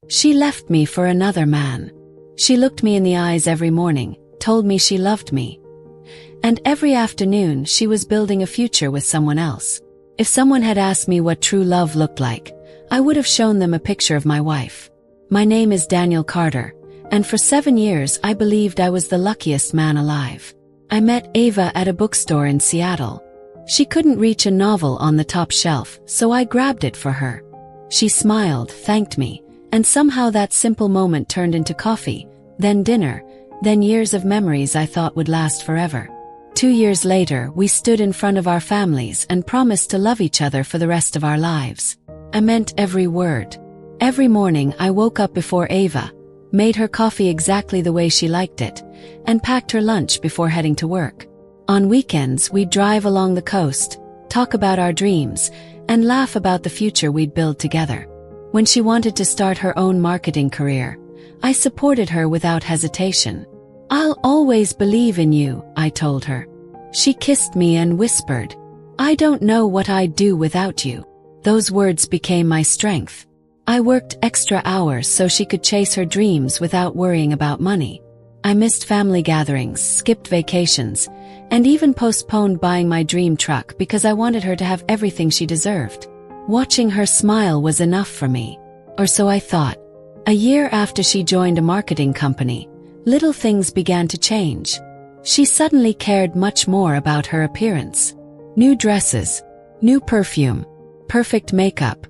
She left me for another man. She looked me in the eyes every morning, told me she loved me. And every afternoon she was building a future with someone else. If someone had asked me what true love looked like, I would have shown them a picture of my wife. My name is Daniel Carter, and for 7 years I believed I was the luckiest man alive. I met Ava at a bookstore in Seattle. She couldn't reach a novel on the top shelf, so I grabbed it for her. She smiled, thanked me, and somehow that simple moment turned into coffee, then dinner, then years of memories I thought would last forever. 2 years later, we stood in front of our families and promised to love each other for the rest of our lives. I meant every word. Every morning I woke up before Ava, made her coffee exactly the way she liked it, and packed her lunch before heading to work. On weekends, we'd drive along the coast, talk about our dreams, and laugh about the future we'd build together. When she wanted to start her own marketing career, I supported her without hesitation. "I'll always believe in you," I told her. She kissed me and whispered, "I don't know what I'd do without you." Those words became my strength. I worked extra hours so she could chase her dreams without worrying about money. I missed family gatherings, skipped vacations, and even postponed buying my dream truck because I wanted her to have everything she deserved. Watching her smile was enough for me. Or so I thought. A year after she joined a marketing company, little things began to change. She suddenly cared much more about her appearance. New dresses, new perfume, perfect makeup.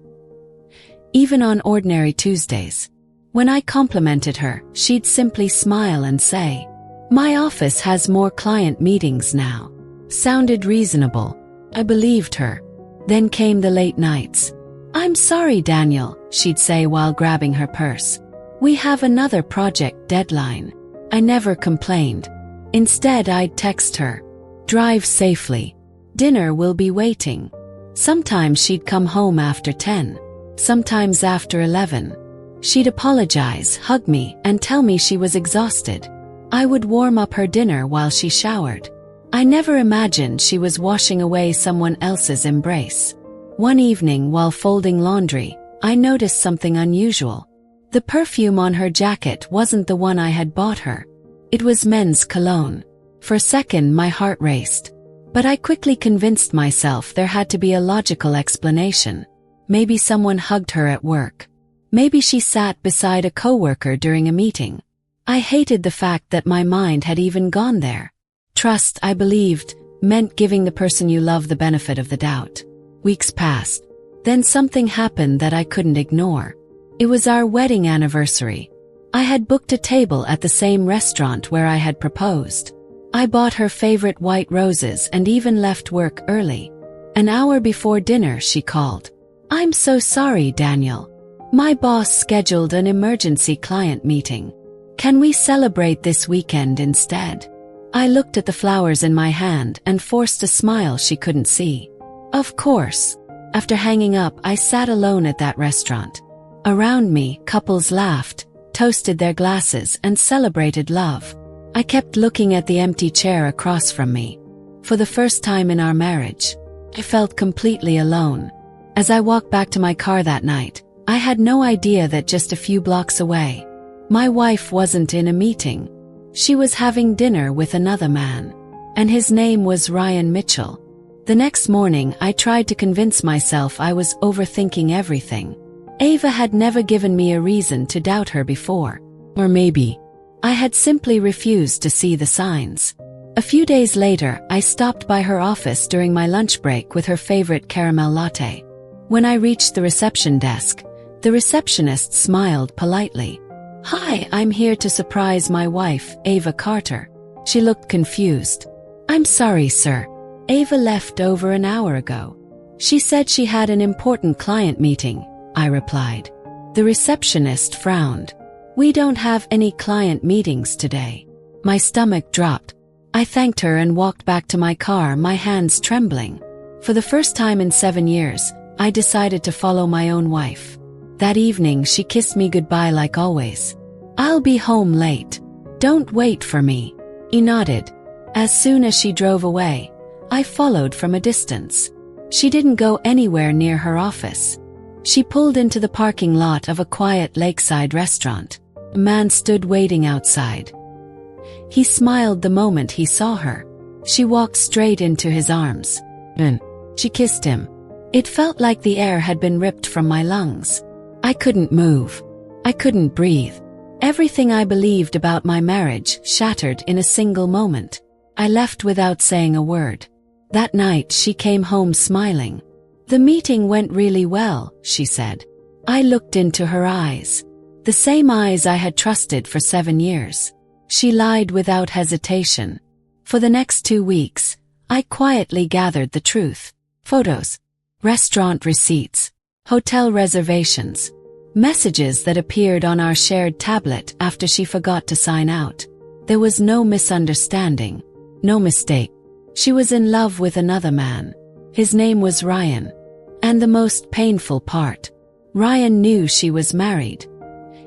Even on ordinary Tuesdays. When I complimented her, she'd simply smile and say, "My office has more client meetings now." Sounded reasonable. I believed her. Then came the late nights. "I'm sorry, Daniel," she'd say while grabbing her purse. "We have another project deadline." I never complained. Instead, I'd text her, "Drive safely. Dinner will be waiting." Sometimes she'd come home after 10. Sometimes after 11. She'd apologize, hug me, and tell me she was exhausted. I would warm up her dinner while she showered. I never imagined she was washing away someone else's embrace. One evening while folding laundry, I noticed something unusual. The perfume on her jacket wasn't the one I had bought her. It was men's cologne. For a second my heart raced. But I quickly convinced myself there had to be a logical explanation. Maybe someone hugged her at work. Maybe she sat beside a coworker during a meeting. I hated the fact that my mind had even gone there. Trust, I believed, meant giving the person you love the benefit of the doubt. Weeks passed. Then something happened that I couldn't ignore. It was our wedding anniversary. I had booked a table at the same restaurant where I had proposed. I bought her favorite white roses and even left work early. An hour before dinner, she called. "I'm so sorry, Daniel. My boss scheduled an emergency client meeting. Can we celebrate this weekend instead?" I looked at the flowers in my hand and forced a smile she couldn't see. Of course. After hanging up, I sat alone at that restaurant. Around me, couples laughed, toasted their glasses, and celebrated love. I kept looking at the empty chair across from me. For the first time in our marriage, I felt completely alone. As I walked back to my car that night, I had no idea that just a few blocks away, my wife wasn't in a meeting. She was having dinner with another man. And his name was Ryan Mitchell. The next morning, I tried to convince myself I was overthinking everything. Ava had never given me a reason to doubt her before. Or maybe I had simply refused to see the signs. A few days later, I stopped by her office during my lunch break with her favorite caramel latte. When I reached the reception desk, the receptionist smiled politely. "Hi, I'm here to surprise my wife, Ava Carter." She looked confused. "I'm sorry, sir. Ava left over an hour ago. She said she had an important client meeting," I replied. The receptionist frowned. "We don't have any client meetings today." My stomach dropped. I thanked her and walked back to my car, my hands trembling. For the first time in 7 years, I decided to follow my own wife. That evening she kissed me goodbye like always. "I'll be home late. Don't wait for me." He nodded. As soon as she drove away, I followed from a distance. She didn't go anywhere near her office. She pulled into the parking lot of a quiet lakeside restaurant. A man stood waiting outside. He smiled the moment he saw her. She walked straight into his arms. And she kissed him. It felt like the air had been ripped from my lungs. I couldn't move. I couldn't breathe. Everything I believed about my marriage shattered in a single moment. I left without saying a word. That night she came home smiling. "The meeting went really well," she said. I looked into her eyes. The same eyes I had trusted for 7 years. She lied without hesitation. For the next 2 weeks, I quietly gathered the truth. Photos, restaurant receipts, hotel reservations, messages that appeared on our shared tablet after she forgot to sign out. There was no misunderstanding, no mistake. She was in love with another man. His name was Ryan. And the most painful part, Ryan knew she was married.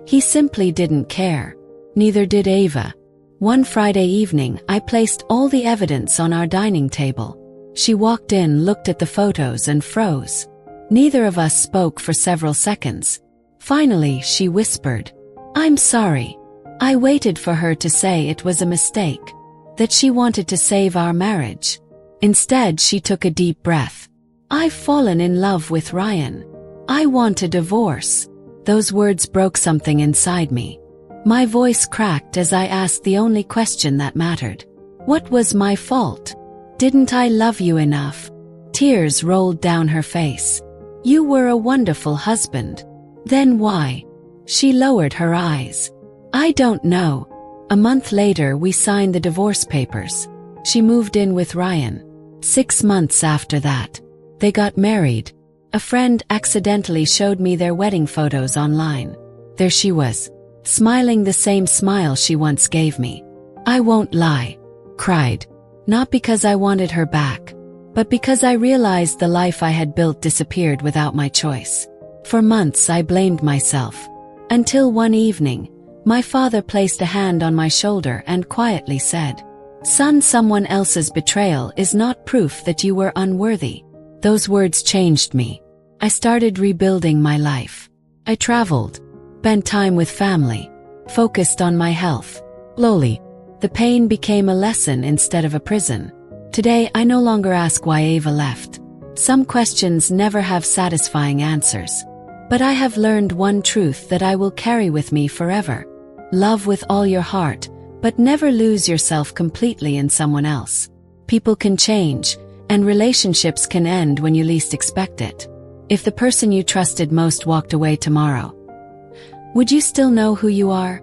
He simply didn't care. Neither did Ava. One Friday evening, I placed all the evidence on our dining table. She walked in, looked at the photos, and froze. Neither of us spoke for several seconds. Finally, she whispered, "I'm sorry." I waited for her to say it was a mistake, that she wanted to save our marriage. Instead, she took a deep breath. "I've fallen in love with Ryan. I want a divorce." Those words broke something inside me. My voice cracked as I asked the only question that mattered. What was my fault? Didn't I love you enough? Tears rolled down her face. "You were a wonderful husband. Then why?" She lowered her eyes. "I don't know." A month later, we signed the divorce papers. She moved in with Ryan. 6 months after that, they got married. A friend accidentally showed me their wedding photos online. There she was, smiling the same smile she once gave me. I won't lie, cried. Not because I wanted her back, but because I realized the life I had built disappeared without my choice. For months I blamed myself. Until one evening, my father placed a hand on my shoulder and quietly said, "Son, someone else's betrayal is not proof that you were unworthy." Those words changed me. I started rebuilding my life. I traveled, spent time with family, focused on my health. Slowly, the pain became a lesson instead of a prison. Today, I no longer ask why Ava left. Some questions never have satisfying answers. But I have learned one truth that I will carry with me forever. Love with all your heart, but never lose yourself completely in someone else. People can change, and relationships can end when you least expect it. If the person you trusted most walked away tomorrow, would you still know who you are?